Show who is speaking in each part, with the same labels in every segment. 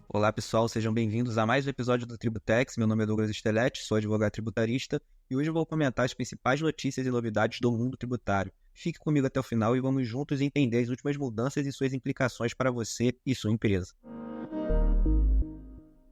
Speaker 1: Olá pessoal, sejam bem-vindos a mais um episódio do Tributex. Meu nome é Douglas Stelletti, sou advogado tributarista e hoje eu vou comentar as principais notícias e novidades do mundo tributário. Fique comigo até o final e vamos juntos entender as últimas mudanças e suas implicações para você e sua empresa.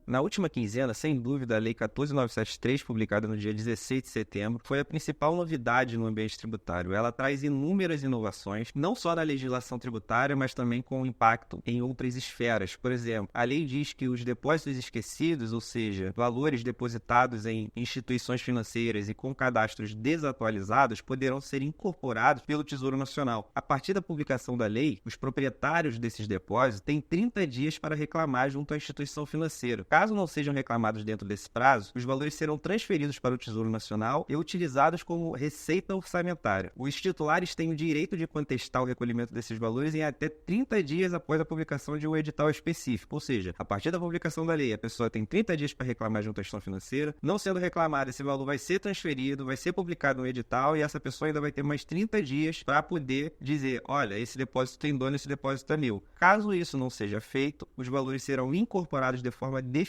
Speaker 1: Na última quinzena, sem dúvida, a Lei 14.973, publicada no dia 16 de setembro, foi a principal novidade no ambiente tributário. Ela traz inúmeras inovações, não só na legislação tributária, mas também com impacto em outras esferas. Por exemplo, a lei diz que os depósitos esquecidos, ou seja, valores depositados em instituições financeiras e com cadastros desatualizados, poderão ser incorporados pelo Tesouro Nacional. A partir da publicação da lei, os proprietários desses depósitos têm 30 dias para reclamar junto à instituição financeira. Caso não sejam reclamados dentro desse prazo, os valores serão transferidos para o Tesouro Nacional e utilizados como receita orçamentária. Os titulares têm o direito de contestar o recolhimento desses valores em até 30 dias após a publicação de um edital específico, ou seja, a partir da publicação da lei, a pessoa tem 30 dias para reclamar junto à instituição financeira. Não sendo reclamado, esse valor vai ser transferido, vai ser publicado no edital e essa pessoa ainda vai ter mais 30 dias para poder dizer, olha, esse depósito tem dono, esse depósito é meu. Caso isso não seja feito, os valores serão incorporados de forma definitiva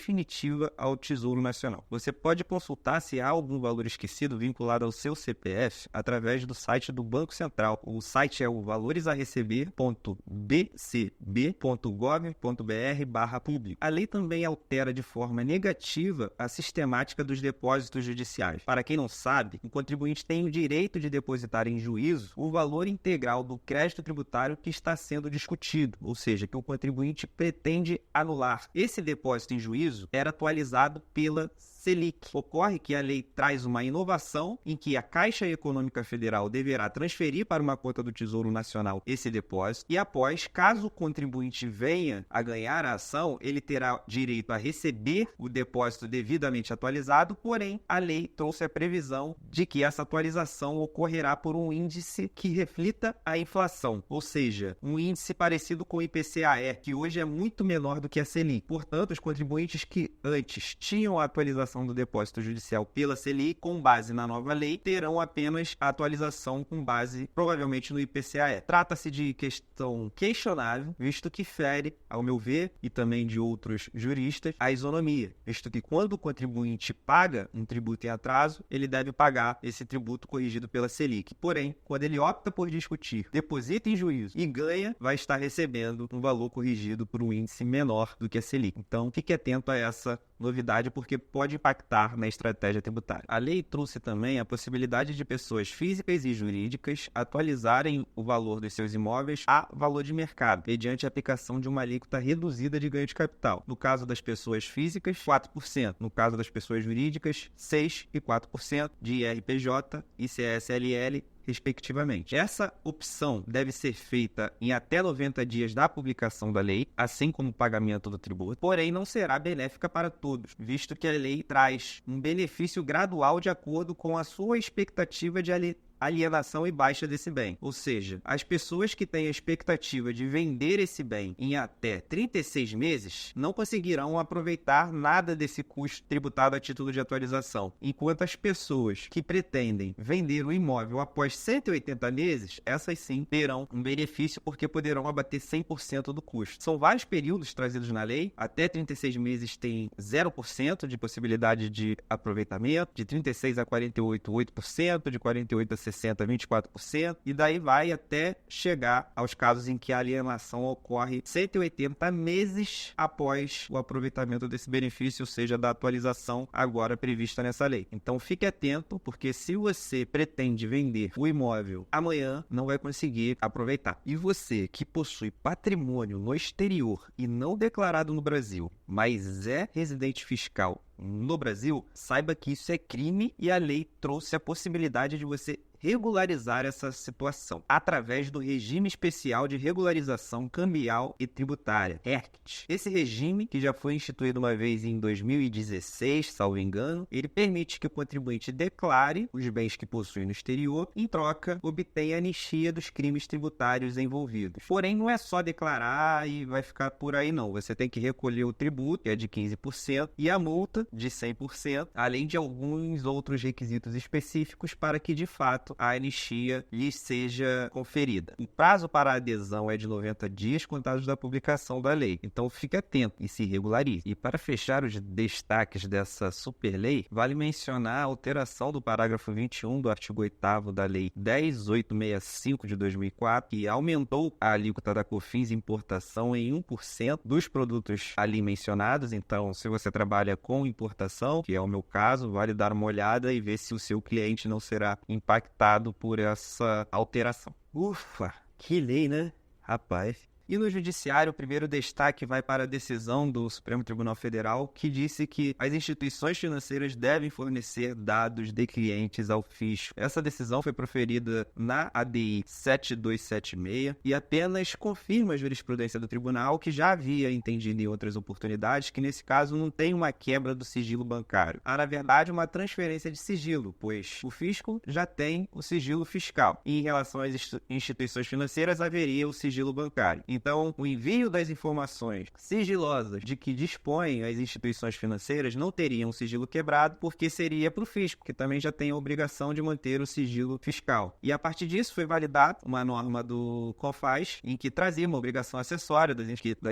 Speaker 1: ao Tesouro Nacional. Você pode consultar se há algum valor esquecido vinculado ao seu CPF através do site do Banco Central. O site é o valoresareceber.bcb.gov.br/público. A lei também altera de forma negativa a sistemática dos depósitos judiciais. Para quem não sabe, o contribuinte tem o direito de depositar em juízo o valor integral do crédito tributário que está sendo discutido, ou seja, que o contribuinte pretende anular. Esse depósito em juízo era atualizado pela Selic. Ocorre que a lei traz uma inovação em que a Caixa Econômica Federal deverá transferir para uma conta do Tesouro Nacional esse depósito e após, caso o contribuinte venha a ganhar a ação, ele terá direito a receber o depósito devidamente atualizado, porém a lei trouxe a previsão de que essa atualização ocorrerá por um índice que reflita a inflação, ou seja, um índice parecido com o IPCA-E, que hoje é muito menor do que a Selic. Portanto, os contribuintes que antes tinham a atualização do depósito judicial pela Selic, com base na nova lei, terão apenas a atualização com base, provavelmente, no IPCA-E. Trata-se de questão questionável, visto que fere, ao meu ver, e também de outros juristas, a isonomia, visto que quando o contribuinte paga um tributo em atraso, ele deve pagar esse tributo corrigido pela Selic. Porém, quando ele opta por discutir, deposita em juízo e ganha, vai estar recebendo um valor corrigido por um índice menor do que a Selic. Então, fique atento a essa novidade, porque pode impactar na estratégia tributária. A lei trouxe também a possibilidade de pessoas físicas e jurídicas atualizarem o valor dos seus imóveis a valor de mercado, mediante a aplicação de uma alíquota reduzida de ganho de capital. No caso das pessoas físicas, 4%. No caso das pessoas jurídicas, 6% e 4% de IRPJ e CSLL, respectivamente. Essa opção deve ser feita em até 90 dias da publicação da lei, assim como o pagamento do tributo, porém não será benéfica para todos, visto que a lei traz um benefício gradual de acordo com a sua expectativa de alienação e baixa desse bem. Ou seja, as pessoas que têm a expectativa de vender esse bem em até 36 meses não conseguirão aproveitar nada desse custo tributado a título de atualização, enquanto as pessoas que pretendem vender o imóvel após 180 meses, essas sim terão um benefício porque poderão abater 100% do custo. São vários períodos trazidos na lei, até 36 meses tem 0% de possibilidade de aproveitamento, de 36 a 48, 8%, de 48 a 60, 24%, e daí vai até chegar aos casos em que a alienação ocorre 180 meses após o aproveitamento desse benefício, ou seja, da atualização agora prevista nessa lei. Então fique atento, porque se você pretende vender o imóvel amanhã, não vai conseguir aproveitar. E você que possui patrimônio no exterior e não declarado no Brasil, mas é residente fiscal no Brasil, saiba que isso é crime e a lei trouxe a possibilidade de você regularizar essa situação através do Regime Especial de Regularização Cambial e Tributária, RECT. Esse regime, que já foi instituído uma vez em 2016, salvo engano, ele permite que o contribuinte declare os bens que possui no exterior e, em troca, obtenha anistia dos crimes tributários envolvidos. Porém, não é só declarar e vai ficar por aí não. Você tem que recolher o tributo, que é de 15%, e a multa, de 100%, além de alguns outros requisitos específicos para que, de fato, a anistia lhe seja conferida. O prazo para a adesão é de 90 dias contados da publicação da lei. Então, fique atento e se regularize. E para fechar os destaques dessa superlei, vale mencionar a alteração do parágrafo 21 do artigo 8º da Lei 10.865 de 2004, que aumentou a alíquota da COFINS importação em 1% dos produtos ali mencionados. Então, se você trabalha com importação, que é o meu caso, vale dar uma olhada e ver se o seu cliente não será impactado por essa alteração. Ufa, que lei, né? Rapaz. E no judiciário, o primeiro destaque vai para a decisão do Supremo Tribunal Federal, que disse que as instituições financeiras devem fornecer dados de clientes ao fisco. Essa decisão foi proferida na ADI 7276 e apenas confirma a jurisprudência do tribunal, que já havia entendido em outras oportunidades que, nesse caso, não tem uma quebra do sigilo bancário. Há, na verdade, uma transferência de sigilo, pois o fisco já tem o sigilo fiscal. E em relação às instituições financeiras, haveria o sigilo bancário. Então, o envio das informações sigilosas de que dispõem as instituições financeiras não teriam o sigilo quebrado, porque seria para o fisco, que também já tem a obrigação de manter o sigilo fiscal. E a partir disso foi validada uma norma do CONFAS, em que trazia uma obrigação acessória das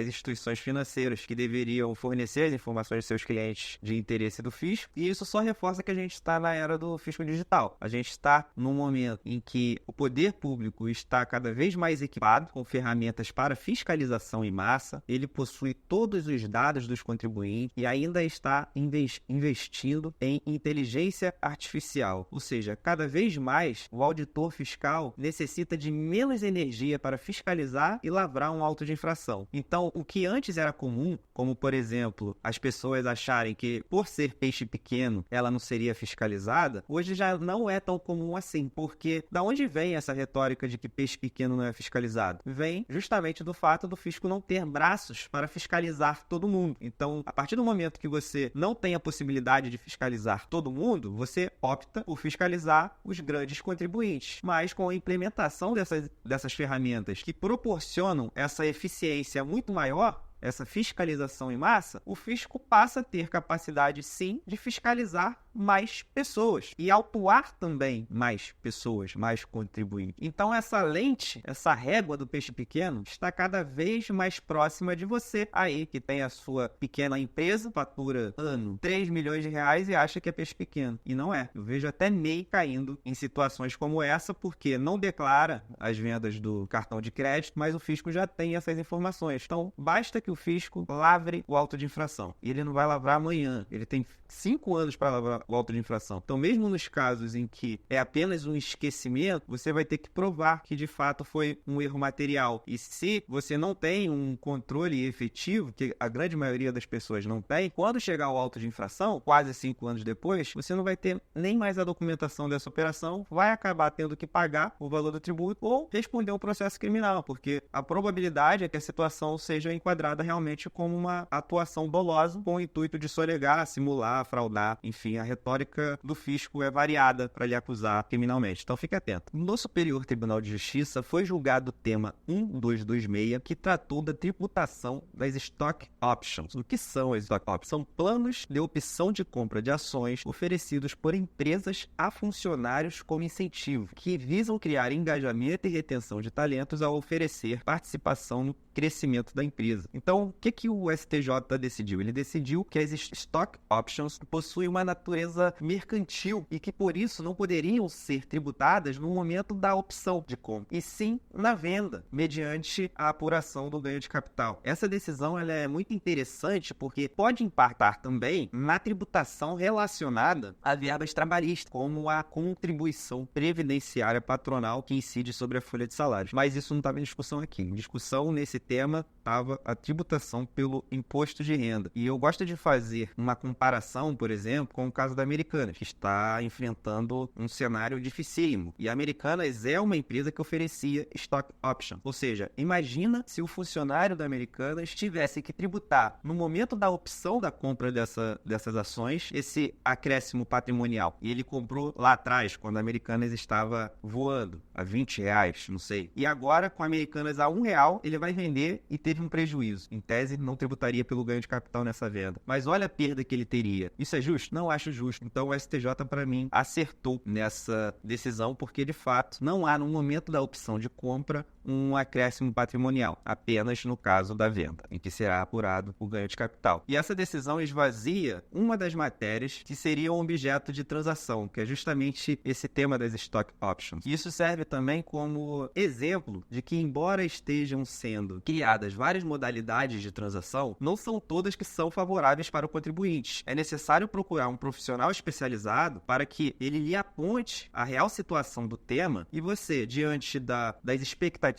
Speaker 1: instituições financeiras que deveriam fornecer as informações de seus clientes de interesse do fisco, e isso só reforça que a gente está na era do fisco digital. A gente está num momento em que o poder público está cada vez mais equipado com ferramentas para fiscalização em massa, ele possui todos os dados dos contribuintes e ainda está investindo em inteligência artificial. Ou seja, cada vez mais o auditor fiscal necessita de menos energia para fiscalizar e lavrar um auto de infração. Então, o que antes era comum, como por exemplo, as pessoas acharem que por ser peixe pequeno ela não seria fiscalizada, hoje já não é tão comum assim, porque da onde vem essa retórica de que peixe pequeno não é fiscalizado? Vem justamente do fato do fisco não ter braços para fiscalizar todo mundo. Então, a partir do momento que você não tem a possibilidade de fiscalizar todo mundo, você opta por fiscalizar os grandes contribuintes. Mas com a implementação dessas ferramentas que proporcionam essa eficiência muito maior, essa fiscalização em massa, o fisco passa a ter capacidade, sim, de fiscalizar mais pessoas e autuar também mais pessoas, mais contribuintes. Então, essa lente, essa régua do peixe pequeno está cada vez mais próxima de você aí, que tem a sua pequena empresa, fatura ano 3 milhões de reais e acha que é peixe pequeno. E não é. Eu vejo até MEI caindo em situações como essa, porque não declara as vendas do cartão de crédito, mas o fisco já tem essas informações. Então, basta que o fisco lavre o auto de infração. E ele não vai lavrar amanhã. Ele tem 5 anos para lavrar o auto de infração. Então, mesmo nos casos em que é apenas um esquecimento, você vai ter que provar que de fato foi um erro material. E se você não tem um controle efetivo, que a grande maioria das pessoas não tem, quando chegar o auto de infração, quase 5 anos depois, você não vai ter nem mais a documentação dessa operação, vai acabar tendo que pagar o valor do tributo ou responder um processo criminal, porque a probabilidade é que a situação seja enquadrada realmente como uma atuação dolosa com o intuito de sonegar, simular, fraudar, enfim, a retórica do fisco é variada para lhe acusar criminalmente. Então fique atento. No Superior Tribunal de Justiça foi julgado o tema 1226, que tratou da tributação das Stock Options. O que são as Stock Options? São planos de opção de compra de ações oferecidos por empresas a funcionários como incentivo, que visam criar engajamento e retenção de talentos ao oferecer participação no crescimento da empresa. Então, o que o STJ decidiu? Ele decidiu que as Stock Options possuem uma natureza mercantil e que, por isso, não poderiam ser tributadas no momento da opção de compra, e sim na venda, mediante a apuração do ganho de capital. Essa decisão ela é muito interessante porque pode impactar também na tributação relacionada a verbas trabalhistas, como a contribuição previdenciária patronal que incide sobre a folha de salários. Mas isso não estava em discussão aqui. Em discussão nesse tema estava a tributação pelo imposto de renda. E eu gosto de fazer uma comparação, por exemplo, com o caso caso da Americanas, que está enfrentando um cenário dificílimo. E a Americanas é uma empresa que oferecia stock option. Ou seja, imagina se o funcionário da Americanas tivesse que tributar no momento da opção da compra dessas ações esse acréscimo patrimonial. E ele comprou lá atrás, quando a Americanas estava voando, a R$20, não sei. E agora, com a Americanas a R$1, ele vai vender e teve um prejuízo. Em tese, não tributaria pelo ganho de capital nessa venda. Mas olha a perda que ele teria. Isso é justo? Não acho justo. Então o STJ, para mim, acertou nessa decisão, porque de fato não há no momento da opção de compra um acréscimo patrimonial, apenas no caso da venda, em que será apurado o ganho de capital. E essa decisão esvazia uma das matérias que seriam objeto de transação, que é justamente esse tema das stock options. E isso serve também como exemplo de que, embora estejam sendo criadas várias modalidades de transação, não são todas que são favoráveis para o contribuinte. É necessário procurar um profissional especializado para que ele lhe aponte a real situação do tema e você, diante das expectativas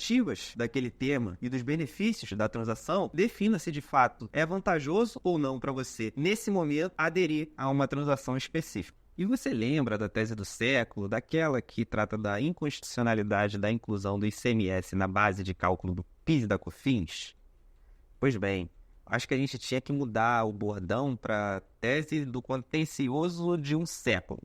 Speaker 1: daquele tema e dos benefícios da transação, defina se de fato é vantajoso ou não para você, nesse momento, aderir a uma transação específica. E você lembra da tese do século, daquela que trata da inconstitucionalidade da inclusão do ICMS na base de cálculo do PIS e da COFINS? Pois bem, acho que a gente tinha que mudar o bordão para tese do contencioso de um século.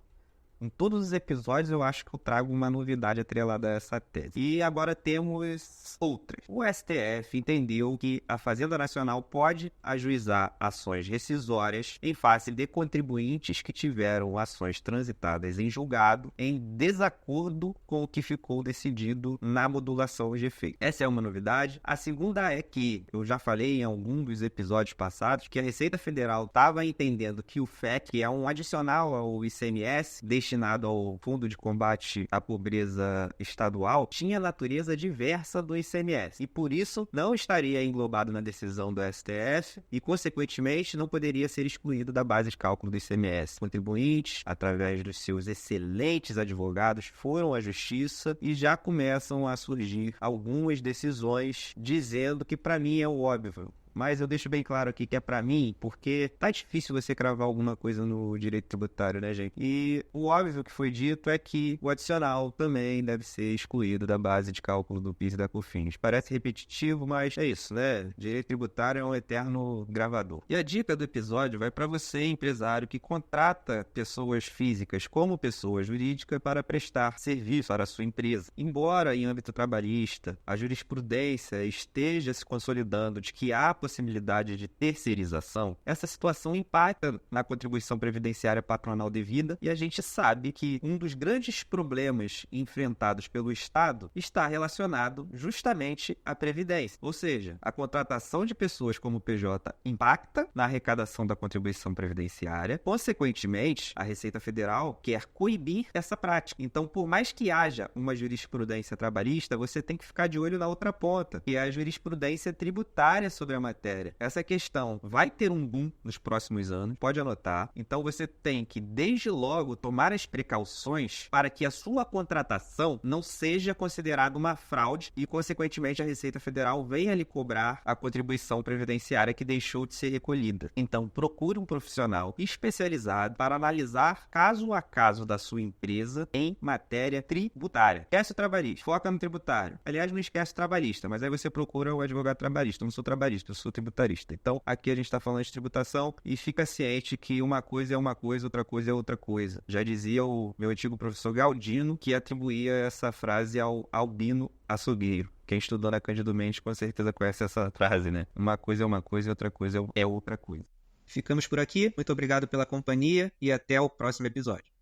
Speaker 1: Em todos os episódios eu acho que eu trago uma novidade atrelada a essa tese. E agora temos outras. O STF entendeu que a Fazenda Nacional pode ajuizar ações rescisórias em face de contribuintes que tiveram ações transitadas em julgado em desacordo com o que ficou decidido na modulação de efeito. Essa é uma novidade. A segunda é que, eu já falei em algum dos episódios passados, que a Receita Federal estava entendendo que o FEC, que é um adicional ao ICMS, destinado ao Fundo de Combate à Pobreza Estadual, tinha natureza diversa do ICMS e, por isso, não estaria englobado na decisão do STF e, consequentemente, não poderia ser excluído da base de cálculo do ICMS. Contribuintes, através dos seus excelentes advogados, foram à Justiça e já começam a surgir algumas decisões dizendo que, para mim, é o óbvio. Mas eu deixo bem claro aqui que é pra mim, porque tá difícil você cravar alguma coisa no direito tributário, né, gente? E o óbvio que foi dito é que o adicional também deve ser excluído da base de cálculo do PIS e da COFINS. Parece repetitivo, mas é isso, né? Direito tributário é um eterno gravador. E a dica do episódio vai para você, empresário, que contrata pessoas físicas como pessoa jurídica para prestar serviço para a sua empresa. Embora em âmbito trabalhista a jurisprudência esteja se consolidando de que há possibilidade de terceirização, essa situação impacta na contribuição previdenciária patronal devida e a gente sabe que um dos grandes problemas enfrentados pelo Estado está relacionado justamente à previdência. Ou seja, a contratação de pessoas como PJ impacta na arrecadação da contribuição previdenciária. Consequentemente, a Receita Federal quer coibir essa prática. Então, por mais que haja uma jurisprudência trabalhista, você tem que ficar de olho na outra ponta, que é a jurisprudência tributária sobre a matéria. Essa questão vai ter um boom nos próximos anos, pode anotar. Então você tem que, desde logo, tomar as precauções para que a sua contratação não seja considerada uma fraude e, consequentemente, a Receita Federal venha lhe cobrar a contribuição previdenciária que deixou de ser recolhida. Então, procure um profissional especializado para analisar caso a caso da sua empresa em matéria tributária. Esquece o trabalhista, foca no tributário. Aliás, não esquece o trabalhista, mas aí você procura o advogado trabalhista. Eu não sou trabalhista, eu sou tributarista. Então, aqui a gente está falando de tributação e fica ciente que uma coisa é uma coisa, outra coisa é outra coisa. Já dizia o meu antigo professor Galdino, que atribuía essa frase ao Albino Açougueiro. Quem estudou na Cândido Mendes com certeza conhece essa frase, né? Uma coisa é uma coisa e outra coisa é outra coisa. Ficamos por aqui. Muito obrigado pela companhia e até o próximo episódio.